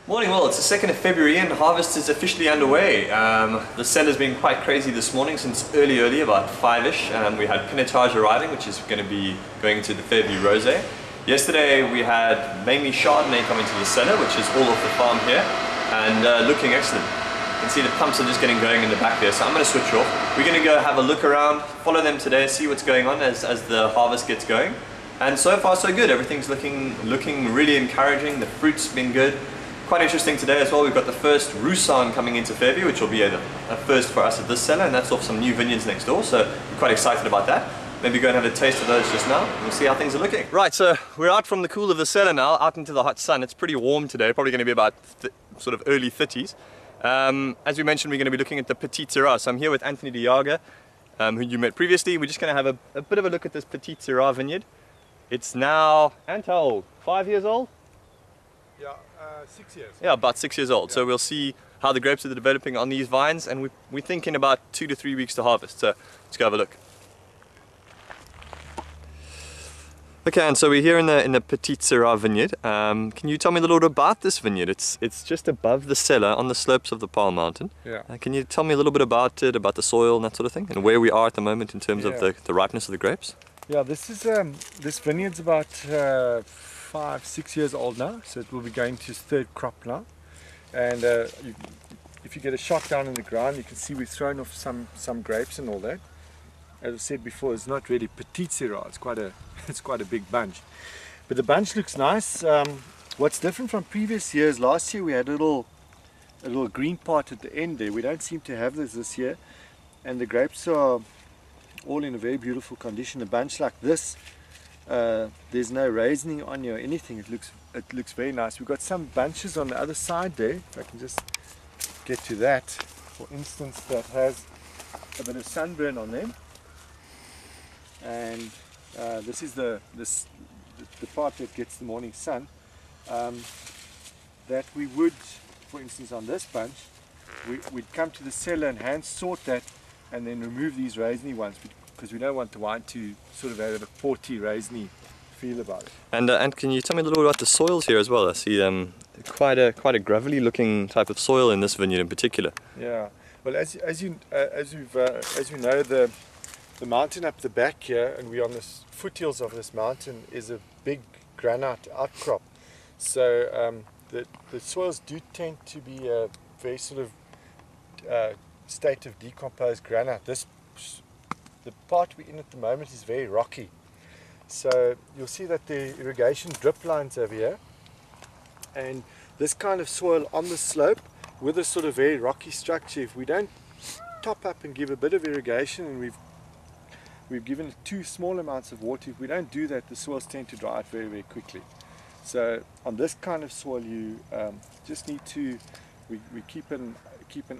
Morning, well, it's the 2nd of February and harvest is officially underway. The cellar's been quite crazy this morning since early, about 5ish. We had Pinotage arriving, which is going to be going to the Fairview Rosé. Yesterday we had mainly Chardonnay coming to the cellar, which is all off the farm here, and looking excellent. You can see the pumps are just getting going in the back there, so I'm going to switch off. We're going to go have a look around, follow them today, see what's going on as the harvest gets going. And so far so good, everything's looking really encouraging, the fruit's been good. Quite interesting today as well, we've got the first Roussan coming into Fairview, which will be a first for us at this cellar, and that's off some new vineyards next door, so we're quite excited about that. Maybe go and have a taste of those just now, and we'll see how things are looking. Right, so we're out from the cool of the cellar now, out into the hot sun. It's pretty warm today, probably going to be about sort of early 30s. As we mentioned, we're going to be looking at the Petite Sirah, so I'm here with Anthony de Jager, who you met previously. We're just going to have a bit of a look at this Petite Sirah vineyard. It's now, and how old? 5 years old? Yeah, 6 years. Yeah, about 6 years old. Yeah. So we'll see how the grapes are developing on these vines, and we're thinking about 2 to 3 weeks to harvest. So let's go have a look. Okay, and so we're here in the Petite Sirah vineyard. Can you tell me a little bit about this vineyard? It's just above the cellar on the slopes of the Paarl Mountain. Yeah. Can you tell me a little bit about it, about the soil and that sort of thing, and where we are at the moment in terms of the ripeness of the grapes? Yeah, this vineyard's about 5-6 years old now, so it will be going to its third crop now. And if you get a shot down in the ground, you can see we've thrown off some grapes and all that. As I said before, it's not really Petite Sirah, it's quite a big bunch. But the bunch looks nice. What's different from previous years, last year we had a little green part at the end there. We don't seem to have this year, and the grapes are all in a very beautiful condition. A bunch like this, there's no raisin on you or anything. It looks very nice. We've got some bunches on the other side there, if I can just get to that, for instance, that has a bit of sunburn on them. And this is the part that gets the morning sun, that we would, for instance on this bunch, we'd come to the cellar and hand sort that and then remove these raisiny ones, because we don't want the wine to sort of have a porty, raisiny feel about it. And can you tell me a little bit about the soils here as well? I see quite a gravelly looking type of soil in this vineyard in particular. Yeah, well, as you know, the mountain up the back here, and we're on the foothills of this mountain, is a big granite outcrop. So the soils do tend to be a very sort of state of decomposed granite. The part we're in at the moment is very rocky. So you'll see that the irrigation drip lines over here, and this kind of soil on the slope with a sort of very rocky structure, if we don't top up and give a bit of irrigation, and we've given it too small amounts of water, if we don't do that, the soils tend to dry out very, very quickly. So on this kind of soil, you just need to, we keep an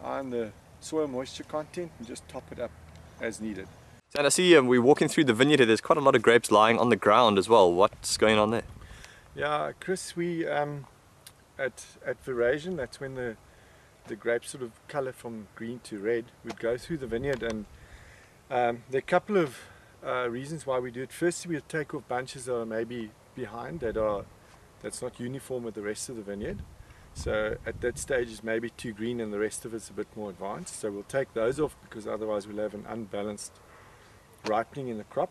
eye on the soil moisture content and just top it up as needed. And I see we're walking through the vineyard here. There's quite a lot of grapes lying on the ground as well. What's going on there? Yeah, Chris, we at Verasion, that's when the grapes sort of colour from green to red. We'd go through the vineyard, and there are a couple of reasons why we do it. Firstly, we'll take off bunches that are maybe behind, that's not uniform with the rest of the vineyard. So at that stage it's maybe too green and the rest of it's a bit more advanced. So we'll take those off, because otherwise we'll have an unbalanced ripening in the crop.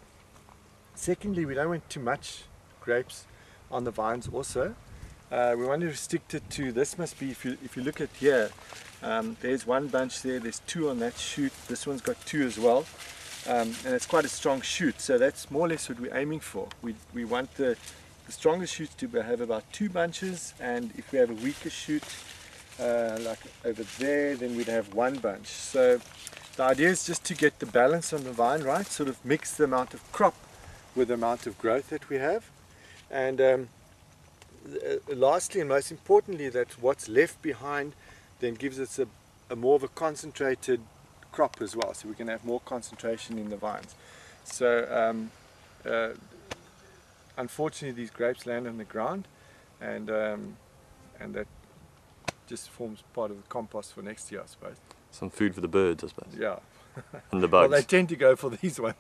Secondly, we don't want too much grapes on the vines also. We want to restrict it to, this must be, if you look at here, there's one bunch there, there's 2 on that shoot, this one's got 2 as well, and it's quite a strong shoot, so that's more or less what we're aiming for. We want the strongest shoots to have about 2 bunches, and if we have a weaker shoot, like over there, then we'd have 1 bunch. So the idea is just to get the balance on the vine right, sort of mix the amount of crop with the amount of growth that we have. And lastly and most importantly, that what's left behind then gives us a more of a concentrated crop as well, so we can have more concentration in the vines. So unfortunately these grapes land on the ground, and that just forms part of the compost for next year, I suppose. Some food for the birds, I suppose. Yeah. And the bugs. Well, they tend to go for these ones.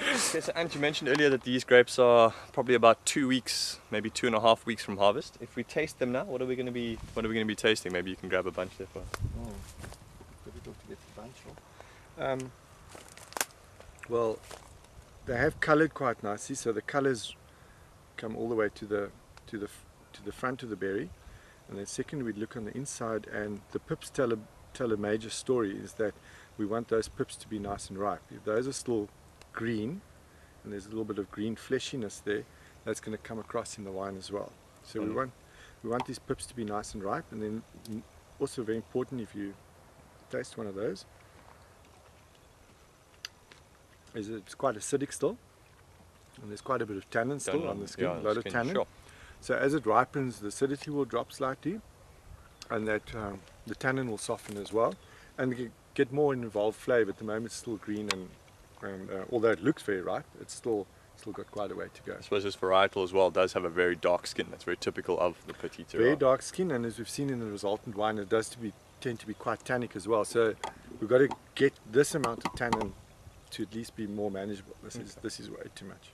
Okay, so Ant, you mentioned earlier that these grapes are probably about 2 weeks, maybe 2.5 weeks from harvest. If we taste them now, what are we going to be tasting? Maybe you can grab a bunch there for us. Oh, difficult to get the bunch off. Well, they have coloured quite nicely, so the colours come all the way to the front of the berry. And then second, we'd look on the inside, and the pips tell a major story. Is that we want those pips to be nice and ripe. If those are still green, and there's a little bit of green fleshiness there, that's going to come across in the wine as well. So we want these pips to be nice and ripe. And then also very important, if you taste one of those, is it's quite acidic still, and there's quite a bit of tannin still on the skin, a lot of tannin. Sure. So as it ripens, the acidity will drop slightly, and that the tannin will soften as well, and you get more involved flavour. At the moment it's still green, and although it looks very ripe, it's still got quite a way to go. I suppose this varietal as well does have a very dark skin. That's very typical of the Petite Sirah. Very dark skin, and as we've seen in the resultant wine, it does tend to be quite tannic as well. So we've got to get this amount of tannin to at least be more manageable. This is way too much.